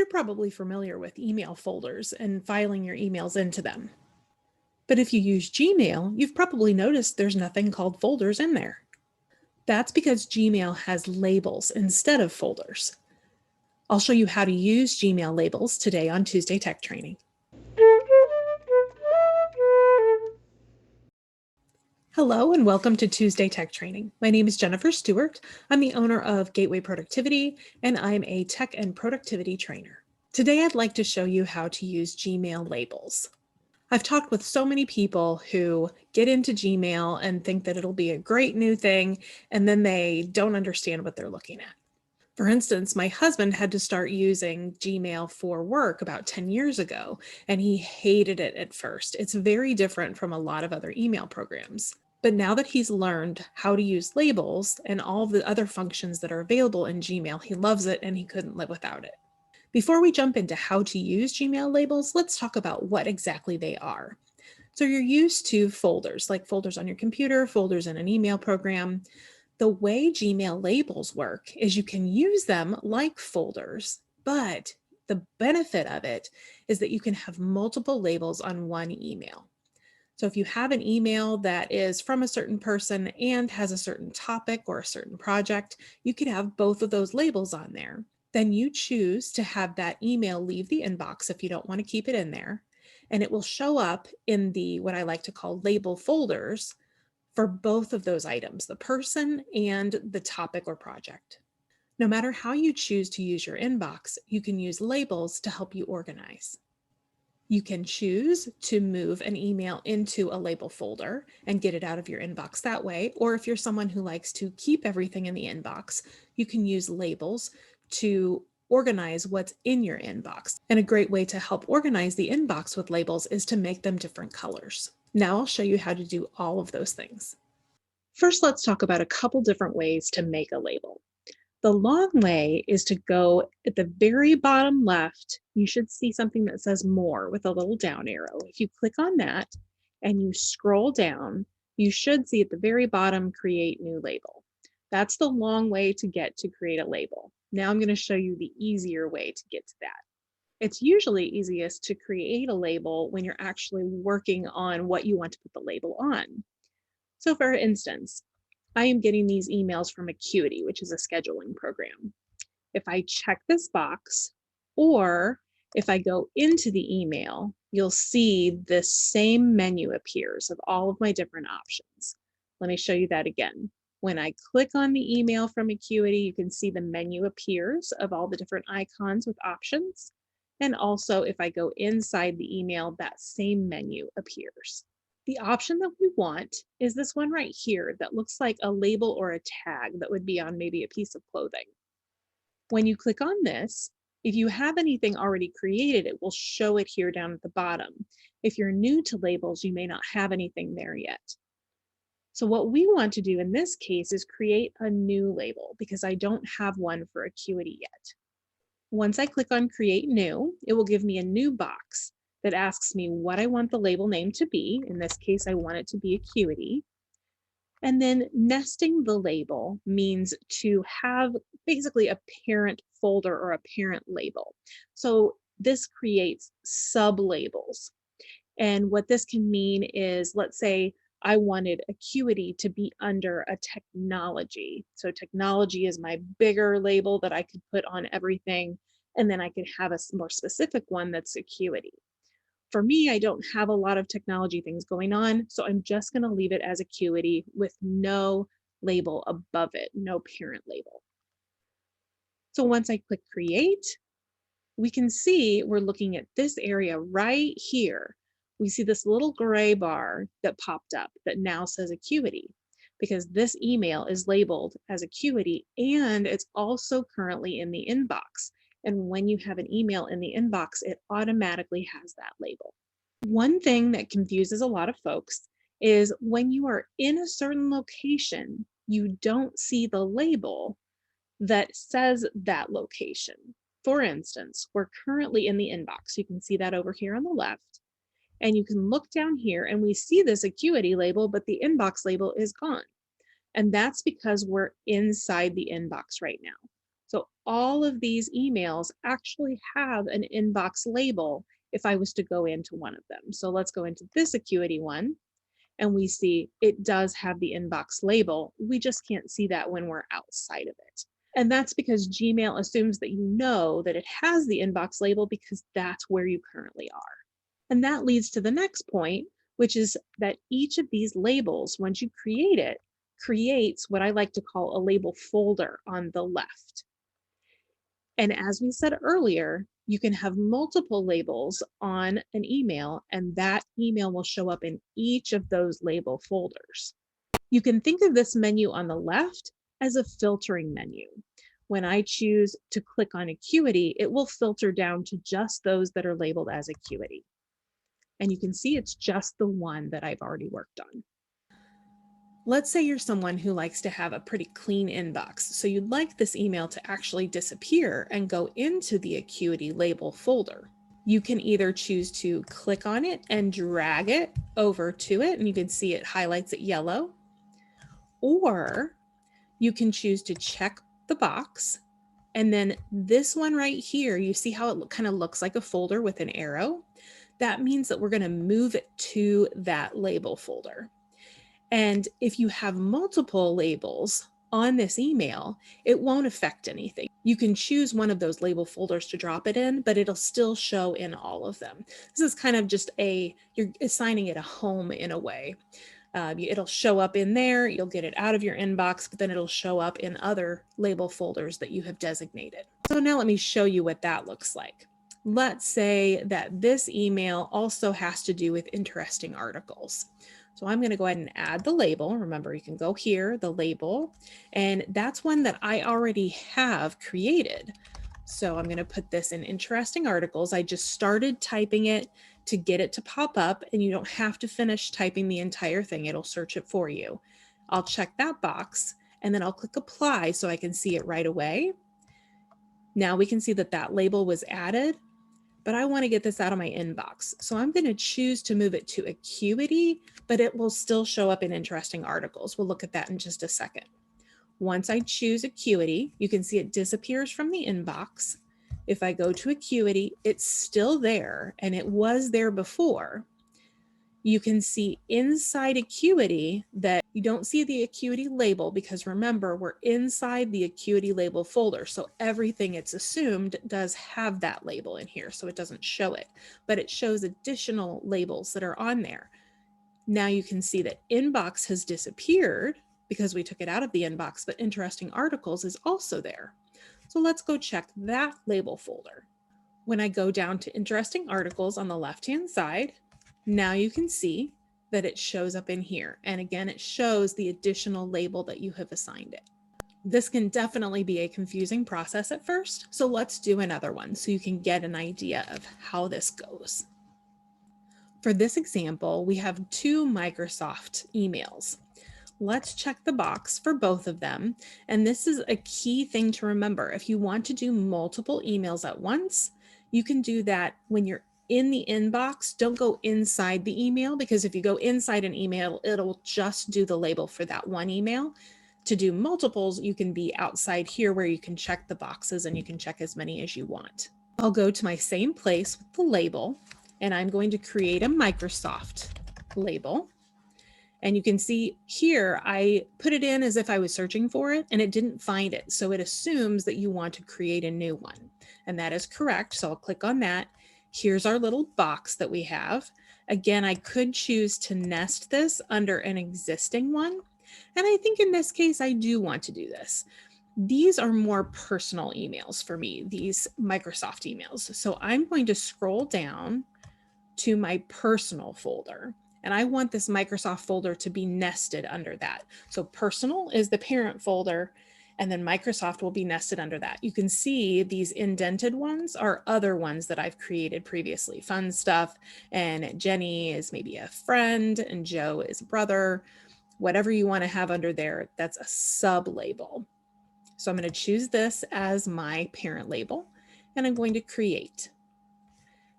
You're probably familiar with email folders and filing your emails into them. But if you use Gmail, you've probably noticed there's nothing called folders in there. That's because Gmail has labels instead of folders. I'll show you how to use Gmail labels today on Tuesday Tech Training. Hello and welcome to Tuesday Tech Training. My name is Jennifer Stewart. I'm the owner of Gateway Productivity, and I'm a tech and productivity trainer. Today I'd like to show you how to use Gmail labels. I've talked with so many people who get into Gmail and think that it'll be a great new thing, and then they don't understand what they're looking at. For instance, my husband had to start using Gmail for work about 10 years ago, and he hated it at first. It's very different from a lot of other email programs. But now that he's learned how to use labels and all of the other functions that are available in Gmail, he loves it and he couldn't live without it. Before we jump into how to use Gmail labels, let's talk about what exactly they are. So you're used to folders, like folders on your computer, folders in an email program. The way Gmail labels work is you can use them like folders, but the benefit of it is that you can have multiple labels on one email. So if you have an email that is from a certain person and has a certain topic or a certain project, you could have both of those labels on there. Then you choose to have that email leave the inbox if you don't want to keep it in there. And it will show up in the what I like to call label folders for both of those items, the person and the topic or project. No matter how you choose to use your inbox, you can use labels to help you organize. You can choose to move an email into a label folder and get it out of your inbox that way. Or if you're someone who likes to keep everything in the inbox, you can use labels to organize what's in your inbox. And a great way to help organize the inbox with labels is to make them different colors. Now I'll show you how to do all of those things. First, let's talk about a couple different ways to make a label. The long way is to go at the very bottom left. You should see something that says more with a little down arrow. If you click on that and you scroll down, you should see at the very bottom, create new label. That's the long way to get to create a label. Now I'm going to show you the easier way to get to that. It's usually easiest to create a label when you're actually working on what you want to put the label on. So for instance, I am getting these emails from Acuity, which is a scheduling program. If I check this box, or if I go into the email, you'll see this same menu appears of all of my different options. Let me show you that again. When I click on the email from Acuity, you can see the menu appears of all the different icons with options. And also, if I go inside the email, that same menu appears. The option that we want is this one right here that looks like a label or a tag that would be on maybe a piece of clothing. When you click on this, if you have anything already created, it will show it here down at the bottom. If you're new to labels, you may not have anything there yet. So what we want to do in this case is create a new label because I don't have one for Acuity yet. Once I click on Create New, it will give me a new box that asks me what I want the label name to be. In this case, I want it to be Acuity. And then nesting the label means to have basically a parent folder or a parent label. So this creates sub-labels. And what this can mean is, let's say I wanted Acuity to be under a technology. So technology is my bigger label that I could put on everything. And then I could have a more specific one that's Acuity. For me, I don't have a lot of technology things going on, so I'm just going to leave it as Acuity with no label above it, no parent label. So once I click Create, we can see we're looking at this area right here. We see this little gray bar that popped up that now says Acuity because this email is labeled as Acuity and it's also currently in the inbox. And when you have an email in the inbox, it automatically has that label. One thing that confuses a lot of folks is when you are in a certain location, you don't see the label that says that location. For instance, we're currently in the inbox. You can see that over here on the left. And you can look down here and we see this Acuity label, but the inbox label is gone. And that's because we're inside the inbox right now. So all of these emails actually have an inbox label if I was to go into one of them. So let's go into this Acuity one, and we see it does have the inbox label. We just can't see that when we're outside of it. And that's because Gmail assumes that you know that it has the inbox label because that's where you currently are. And that leads to the next point, which is that each of these labels, once you create it, creates what I like to call a label folder on the left. And as we said earlier, you can have multiple labels on an email, and that email will show up in each of those label folders. You can think of this menu on the left as a filtering menu. When I choose to click on Acuity, it will filter down to just those that are labeled as Acuity. And you can see it's just the one that I've already worked on. Let's say you're someone who likes to have a pretty clean inbox, so you'd like this email to actually disappear and go into the Acuity label folder. You can either choose to click on it and drag it over to it, and you can see it highlights it yellow, or you can choose to check the box, and then this one right here, you see how it kind of looks like a folder with an arrow? That means that we're going to move it to that label folder. And if you have multiple labels on this email, it won't affect anything. You can choose one of those label folders to drop it in, but it'll still show in all of them. This is kind of just you're assigning it a home in a way. It'll show up in there, you'll get it out of your inbox, but then it'll show up in other label folders that you have designated. So now let me show you what that looks like. Let's say that this email also has to do with interesting articles. So I'm going to go ahead and add the label. Remember, you can go here, the label, and that's one that I already have created. So I'm going to put this in interesting articles. I just started typing it to get it to pop up, and you don't have to finish typing the entire thing. It'll search it for you. I'll check that box, and then I'll click apply so I can see it right away. Now we can see that that label was added, but I want to get this out of my inbox. So I'm going to choose to move it to Acuity, but it will still show up in interesting articles. We'll look at that in just a second. Once I choose Acuity, you can see it disappears from the inbox. If I go to Acuity, it's still there, and it was there before. You can see inside Acuity that you don't see the Acuity label because remember, we're inside the Acuity label folder. So everything it's assumed does have that label in here. So it doesn't show it, but it shows additional labels that are on there. Now you can see that inbox has disappeared because we took it out of the inbox, but interesting articles is also there. So let's go check that label folder. When I go down to interesting articles on the left-hand side, now you can see that it shows up in here. And again, it shows the additional label that you have assigned it. This can definitely be a confusing process at first. So let's do another one so you can get an idea of how this goes. For this example, we have two Microsoft emails. Let's check the box for both of them. And this is a key thing to remember. If you want to do multiple emails at once, you can do that when you're in the inbox. Don't go inside the email, because if you go inside an email, it'll just do the label for that one email. To do multiples, you can be outside here where you can check the boxes and you can check as many as you want. I'll go to my same place with the label, and I'm going to create a Microsoft label. And you can see here, I put it in as if I was searching for it and it didn't find it. So it assumes that you want to create a new one. And that is correct. So I'll click on that. Here's our little box that we have. Again, I could choose to nest this under an existing one. And I think in this case, I do want to do this. These are more personal emails for me, these Microsoft emails. So I'm going to scroll down to my personal folder. And I want this Microsoft folder to be nested under that. So personal is the parent folder, and then Microsoft will be nested under that. You can see these indented ones are other ones that I've created previously. Fun stuff, and Jenny is maybe a friend, and Joe is a brother. Whatever you want to have under there, that's a sub-label. So I'm going to choose this as my parent label, and I'm going to create.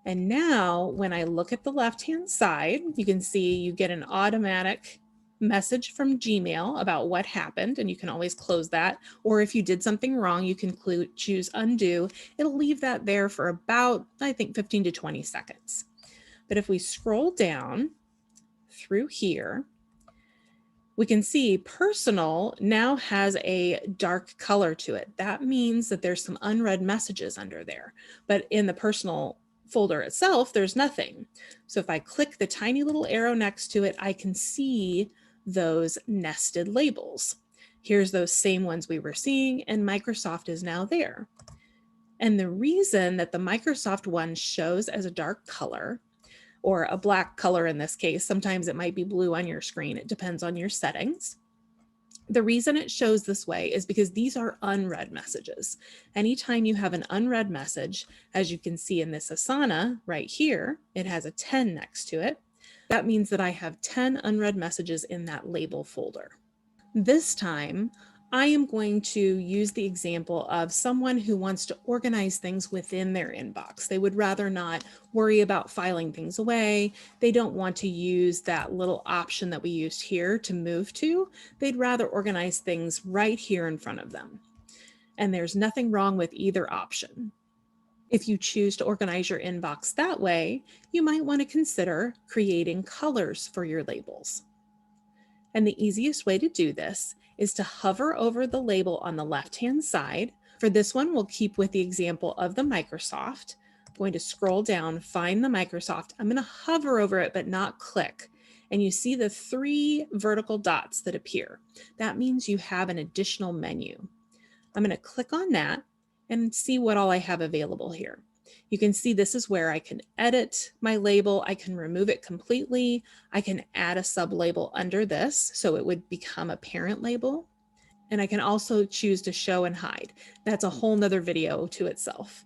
And now when I look at the left-hand side, you can see you get an automatic message from Gmail about what happened, and you can always close that. Or if you did something wrong, you can choose undo. It'll leave that there for about, I think, 15 to 20 seconds. But if we scroll down through here, we can see personal now has a dark color to it. That means that there's some unread messages under there, but in the personal folder itself, there's nothing. So if I click the tiny little arrow next to it, I can see those nested labels. Here's those same ones we were seeing, and Microsoft is now there. And the reason that the Microsoft one shows as a dark color, or a black color in this case, sometimes it might be blue on your screen, it depends on your settings. The reason it shows this way is because these are unread messages. Anytime you have an unread message, as you can see in this Asana right here, it has a 10 next to it. That means that I have 10 unread messages in that label folder. This time, I am going to use the example of someone who wants to organize things within their inbox. They would rather not worry about filing things away. They don't want to use that little option that we used here to move to. They'd rather organize things right here in front of them. And there's nothing wrong with either option. If you choose to organize your inbox that way, you might want to consider creating colors for your labels. And the easiest way to do this is to hover over the label on the left-hand side. For this one, we'll keep with the example of the Microsoft. I'm going to scroll down, find the Microsoft. I'm going to hover over it, but not click. And you see the 3 vertical dots that appear. That means you have an additional menu. I'm going to click on that and see what all I have available here. You can see this is where I can edit my label. I can remove it completely. I can add a sub-label under this, so it would become a parent label. And I can also choose to show and hide. That's a whole nother video to itself.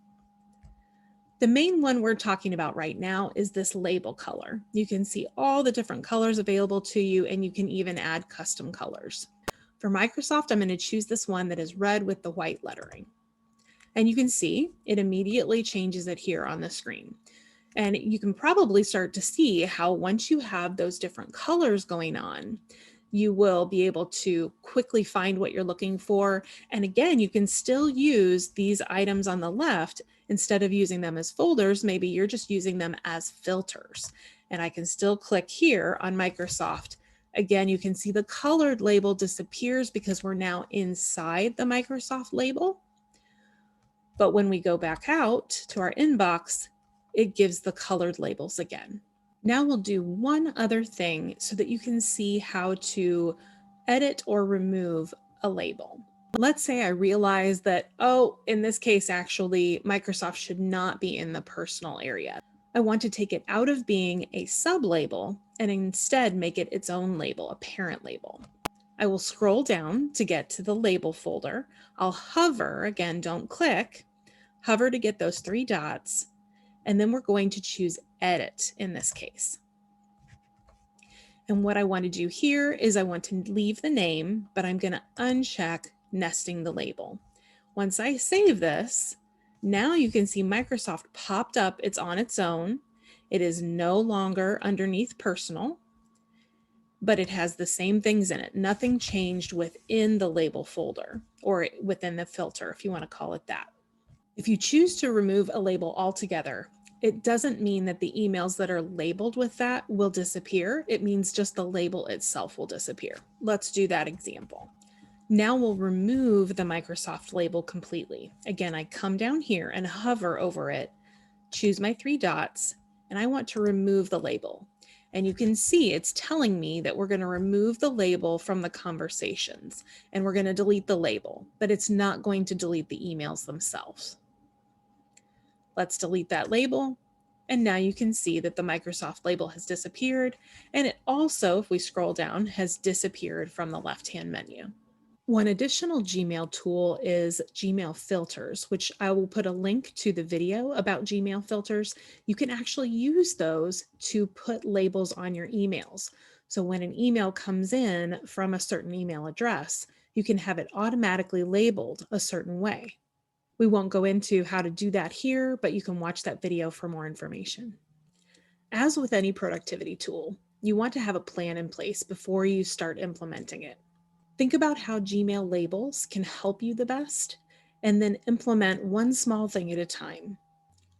The main one we're talking about right now is this label color. You can see all the different colors available to you, and you can even add custom colors. For Microsoft, I'm going to choose this one that is red with the white lettering. And you can see it immediately changes it here on the screen. And you can probably start to see how once you have those different colors going on, you will be able to quickly find what you're looking for. And again, you can still use these items on the left. Instead of using them as folders, maybe you're just using them as filters. And I can still click here on Microsoft. Again, you can see the colored label disappears because we're now inside the Microsoft label. But when we go back out to our inbox, it gives the colored labels again. Now we'll do one other thing so that you can see how to edit or remove a label. Let's say I realize that, oh, in this case, actually, Microsoft should not be in the personal area. I want to take it out of being a sub-label and instead make it its own label, a parent label. I will scroll down to get to the label folder. I'll hover, again, don't click, hover to get those 3 dots, and then we're going to choose edit in this case. And what I want to do here is I want to leave the name, but I'm going to uncheck nesting the label. Once I save this, now you can see Microsoft popped up. It's on its own. It is no longer underneath personal, but it has the same things in it. Nothing changed within the label folder or within the filter, if you want to call it that. If you choose to remove a label altogether, it doesn't mean that the emails that are labeled with that will disappear. It means just the label itself will disappear. Let's do that example. Now we'll remove the Microsoft label completely. Again, I come down here and hover over it, choose my 3 dots, and I want to remove the label. And you can see it's telling me that we're going to remove the label from the conversations and we're going to delete the label, but it's not going to delete the emails themselves. Let's delete that label. And now you can see that the Microsoft label has disappeared. And it also, if we scroll down, has disappeared from the left-hand menu. One additional Gmail tool is Gmail filters, which I will put a link to the video about Gmail filters. You can actually use those to put labels on your emails. So when an email comes in from a certain email address, you can have it automatically labeled a certain way. We won't go into how to do that here, but you can watch that video for more information. As with any productivity tool, You want to have a plan in place before you start implementing it. Think about how Gmail labels can help you the best, and then implement one small thing at a time.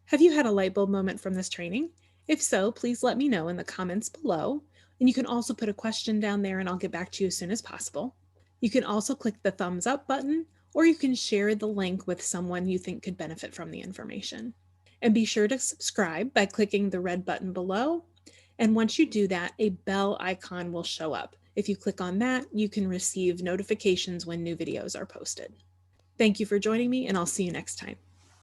Have you had a light bulb moment from this training? If so, please let me know in the comments below. And you can also put a question down there and I'll get back to you as soon as possible. You can also click the thumbs up button, or you can share the link with someone you think could benefit from the information. And be sure to subscribe by clicking the red button below. And once you do that, a bell icon will show up. If you click on that, you can receive notifications when new videos are posted. Thank you for joining me, and I'll see you next time.